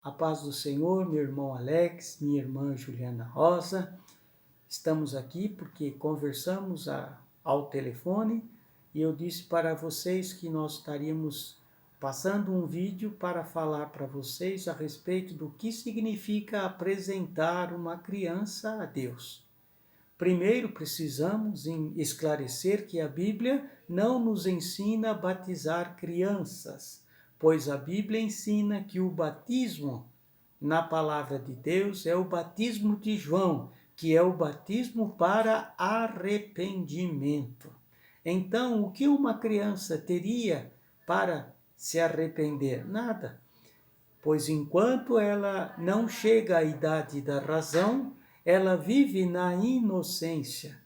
A paz do Senhor, meu irmão Alex, minha irmã Juliana Rosa. Estamos aqui porque conversamos ao telefone e eu disse para vocês que nós estaríamos passando um vídeo para falar para vocês a respeito do que significa apresentar uma criança a Deus. Primeiro, precisamos esclarecer que a Bíblia não nos ensina a batizar crianças, pois a Bíblia ensina que o batismo na palavra de Deus é o batismo de João, que é o batismo para arrependimento. Então, o que uma criança teria para se arrepender? Nada, pois enquanto ela não chega à idade da razão, ela vive na inocência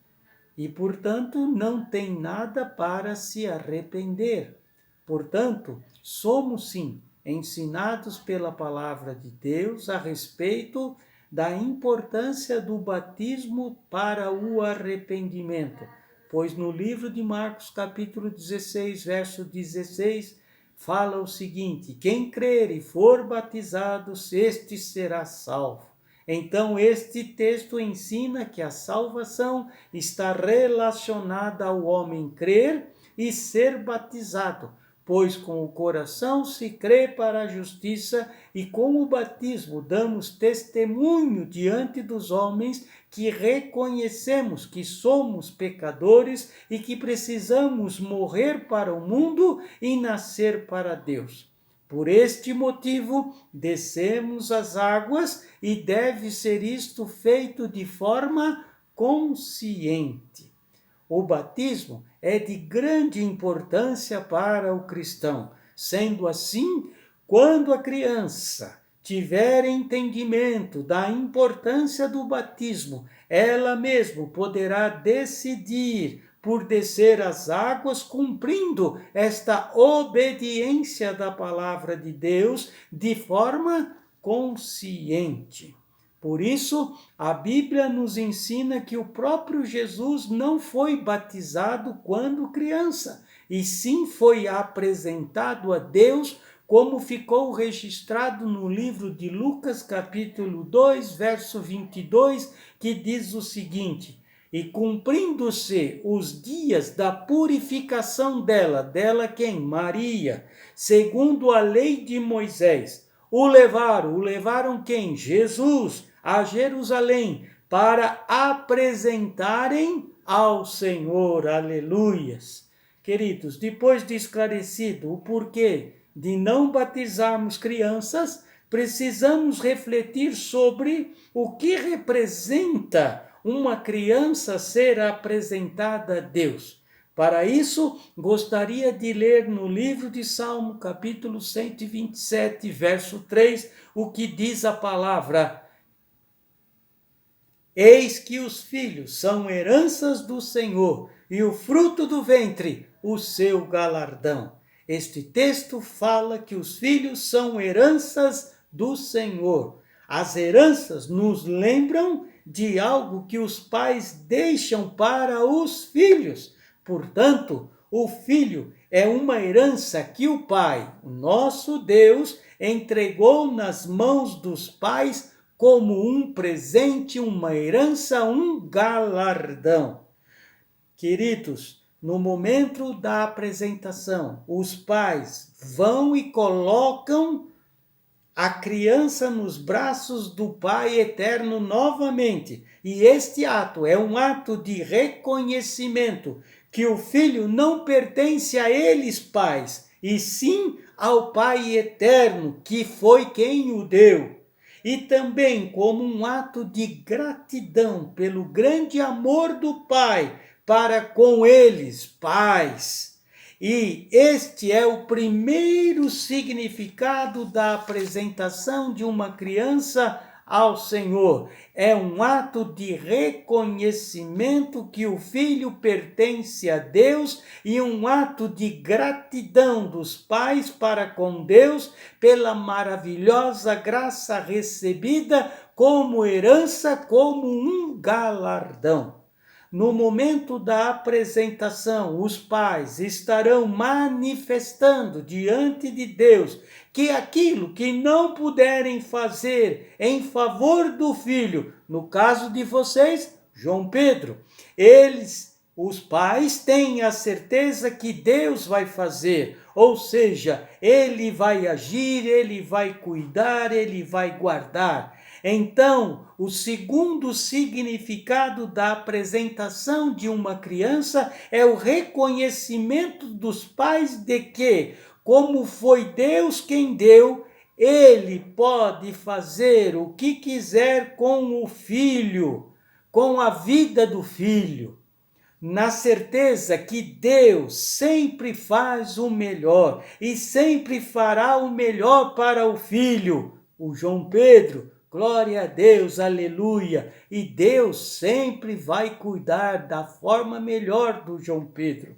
e, portanto, não tem nada para se arrepender. Portanto, somos sim ensinados pela palavra de Deus a respeito da importância do batismo para o arrependimento, pois no livro de Marcos, capítulo 16, verso 16, fala o seguinte: quem crer e for batizado, este será salvo. Então, este texto ensina que a salvação está relacionada ao homem crer e ser batizado, pois com o coração se crê para a justiça e com o batismo damos testemunho diante dos homens que reconhecemos que somos pecadores e que precisamos morrer para o mundo e nascer para Deus. Por este motivo, descemos as águas e deve ser isto feito de forma consciente. O batismo é de grande importância para o cristão. Sendo assim, quando a criança tiver entendimento da importância do batismo, ela mesma poderá decidir por descer as águas, cumprindo esta obediência da palavra de Deus de forma consciente. Por isso, a Bíblia nos ensina que o próprio Jesus não foi batizado quando criança, e sim foi apresentado a Deus, como ficou registrado no livro de Lucas, capítulo 2, verso 22, que diz o seguinte: e cumprindo-se os dias da purificação dela quem? Maria, segundo a lei de Moisés, o levaram quem? Jesus, a Jerusalém, para apresentarem ao Senhor, aleluias. Queridos, depois de esclarecido o porquê de não batizarmos crianças, precisamos refletir sobre o que representa uma criança ser apresentada a Deus. Para isso, gostaria de ler no livro de Salmo, capítulo 127, verso 3, o que diz a palavra: eis que os filhos são heranças do Senhor, e o fruto do ventre, o seu galardão. Este texto fala que os filhos são heranças do Senhor. As heranças nos lembram de algo que os pais deixam para os filhos. Portanto, o filho é uma herança que o Pai, o nosso Deus, entregou nas mãos dos pais como um presente, uma herança, um galardão. Queridos, no momento da apresentação, os pais vão e colocam a criança nos braços do Pai Eterno novamente. E este ato é um ato de reconhecimento que o filho não pertence a eles, pais, e sim ao Pai Eterno, que foi quem o deu. E também como um ato de gratidão pelo grande amor do Pai para com eles, pais. E este é o primeiro significado da apresentação de uma criança ao Senhor. É um ato de reconhecimento que o filho pertence a Deus e um ato de gratidão dos pais para com Deus pela maravilhosa graça recebida como herança, como um galardão. no momento da apresentação, os pais estarão manifestando diante de Deus que aquilo que não puderem fazer em favor do filho, no caso de vocês, João Pedro, os pais têm a certeza que Deus vai fazer, ou seja, Ele vai agir, Ele vai cuidar, Ele vai guardar. Então, o segundo significado da apresentação de uma criança é o reconhecimento dos pais de que, como foi Deus quem deu, Ele pode fazer o que quiser com o filho, com a vida do filho, na certeza que Deus sempre faz o melhor e sempre fará o melhor para o filho, o João Pedro. Glória a Deus, aleluia! E Deus sempre vai cuidar da forma melhor do João Pedro.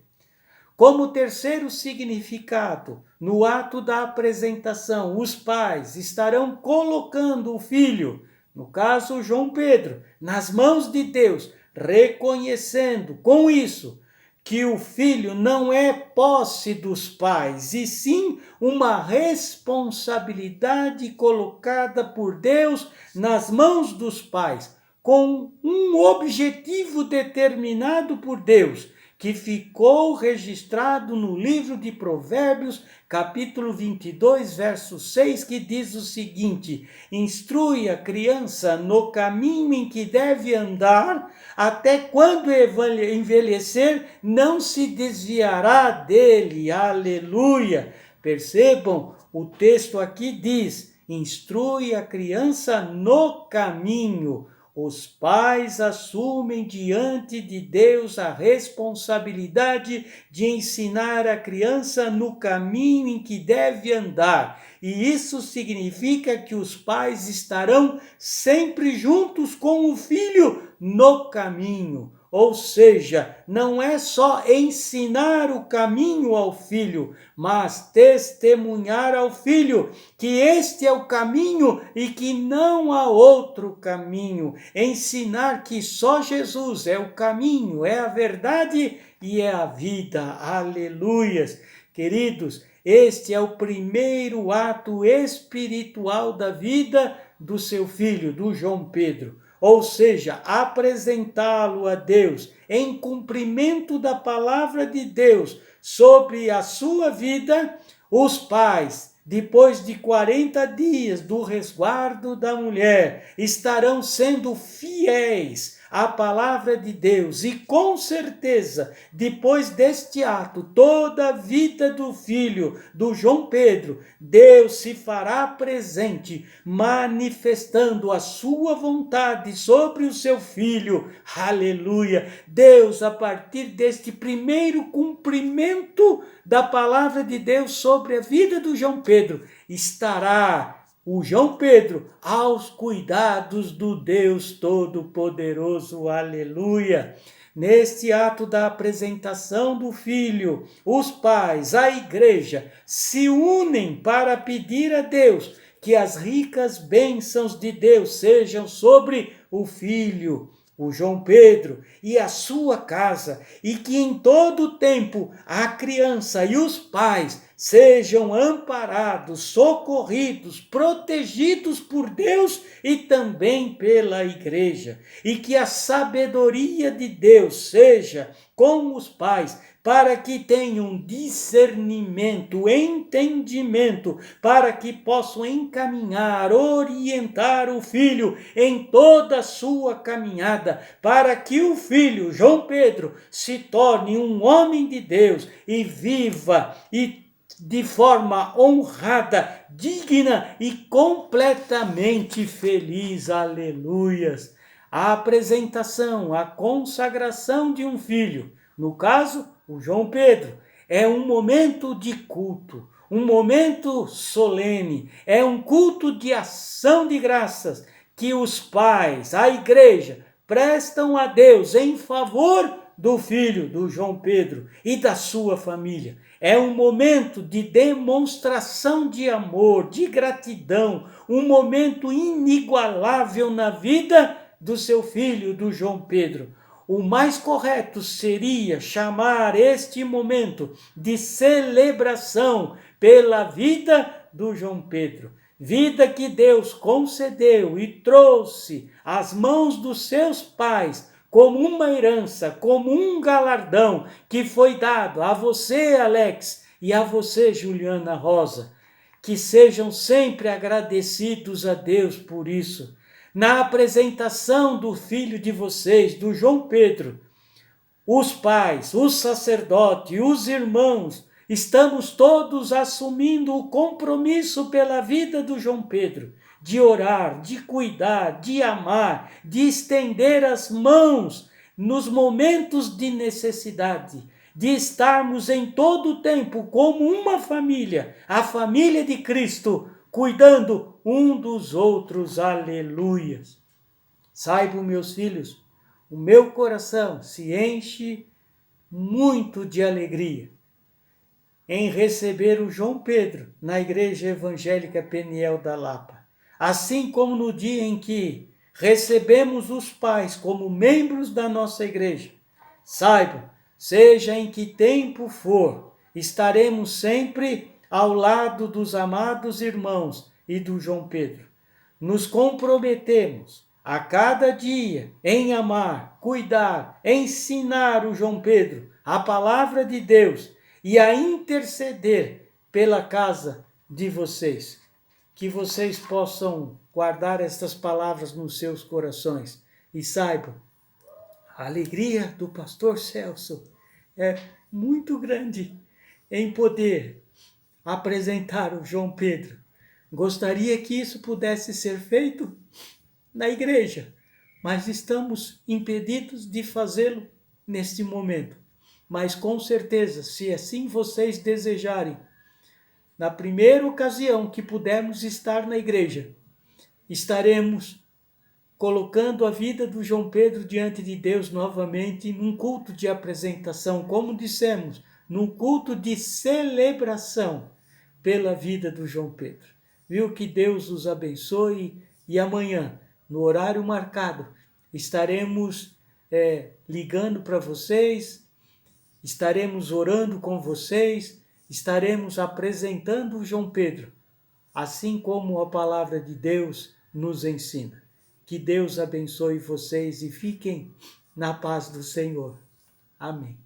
Como terceiro significado, no ato da apresentação, os pais estarão colocando o filho, no caso João Pedro, nas mãos de Deus, reconhecendo com isso que o filho não é posse dos pais, e sim uma responsabilidade colocada por Deus nas mãos dos pais, com um objetivo determinado por Deus, que ficou registrado no livro de Provérbios, capítulo 22, verso 6, que diz o seguinte: instrui a criança no caminho em que deve andar, até quando envelhecer, não se desviará dele. Aleluia! Percebam, o texto aqui diz: instrui a criança no caminho. Os pais assumem diante de Deus a responsabilidade de ensinar a criança no caminho em que deve andar. E isso significa que os pais estarão sempre juntos com o filho no caminho. Ou seja, não é só ensinar o caminho ao filho, mas testemunhar ao filho que este é o caminho e que não há outro caminho. Ensinar que só Jesus é o caminho, é a verdade e é a vida. Aleluias! Queridos, este é o primeiro ato espiritual da vida do seu filho, do João Pedro. Ou seja, apresentá-lo a Deus em cumprimento da palavra de Deus sobre a sua vida. Os pais, depois de 40 dias do resguardo da mulher, estarão sendo fiéis à palavra de Deus, e com certeza, depois deste ato, toda a vida do filho, do João Pedro, Deus se fará presente, manifestando a sua vontade sobre o seu filho. Aleluia! Deus, a partir deste primeiro cumprimento da palavra de Deus sobre a vida do João Pedro, estará o João Pedro aos cuidados do Deus Todo-Poderoso. Aleluia! Neste ato da apresentação do filho, os pais, a igreja, se unem para pedir a Deus que as ricas bênçãos de Deus sejam sobre o filho, o João Pedro, e a sua casa, e que em todo o tempo a criança e os pais sejam amparados, socorridos, protegidos por Deus e também pela igreja, e que a sabedoria de Deus seja com os pais, para que tenham discernimento, entendimento, para que possam encaminhar, orientar o filho em toda a sua caminhada, para que o filho, João Pedro, se torne um homem de Deus e viva e de forma honrada, digna e completamente feliz. Aleluias! A apresentação, a consagração de um filho, no caso, o João Pedro, é um momento de culto, um momento solene, é um culto de ação de graças que os pais, a igreja, prestam a Deus em favor do filho, do João Pedro, e da sua família. É um momento de demonstração de amor, de gratidão, um momento inigualável na vida do seu filho, do João Pedro. o mais correto seria chamar este momento de celebração pela vida do João Pedro. Vida que Deus concedeu e trouxe às mãos dos seus pais como uma herança, como um galardão que foi dado a você, Alex, e a você, Juliana Rosa. Que sejam sempre agradecidos a Deus por isso. Na apresentação do filho de vocês, do João Pedro, os pais, o sacerdote, os irmãos, estamos todos assumindo o compromisso pela vida do João Pedro, de orar, de cuidar, de amar, de estender as mãos nos momentos de necessidade, de estarmos em todo o tempo como uma família, a família de Cristo, cuidando um dos outros. Aleluias! Saibam, meus filhos, o meu coração se enche muito de alegria em receber o João Pedro na Igreja Evangélica Peniel da Lapa. Assim como no dia em que recebemos os pais como membros da nossa igreja, saibam, seja em que tempo for, estaremos sempre ao lado dos amados irmãos e do João Pedro. Nos comprometemos a cada dia em amar, cuidar, ensinar o João Pedro a palavra de Deus e a interceder pela casa de vocês. Que vocês possam guardar estas palavras nos seus corações e saibam, a alegria do pastor Celso é muito grande em poder apresentar o João Pedro. Gostaria que isso pudesse ser feito na igreja, mas estamos impedidos de fazê-lo neste momento. Mas com certeza, se assim vocês desejarem, na primeira ocasião que pudermos estar na igreja, estaremos colocando a vida do João Pedro diante de Deus novamente num culto de apresentação, como dissemos, num culto de celebração pela vida do João Pedro. Viu? Que Deus os abençoe e amanhã, no horário marcado, estaremos ligando para vocês, estaremos orando com vocês, estaremos apresentando o João Pedro, assim como a palavra de Deus nos ensina. Que Deus abençoe vocês e fiquem na paz do Senhor. Amém.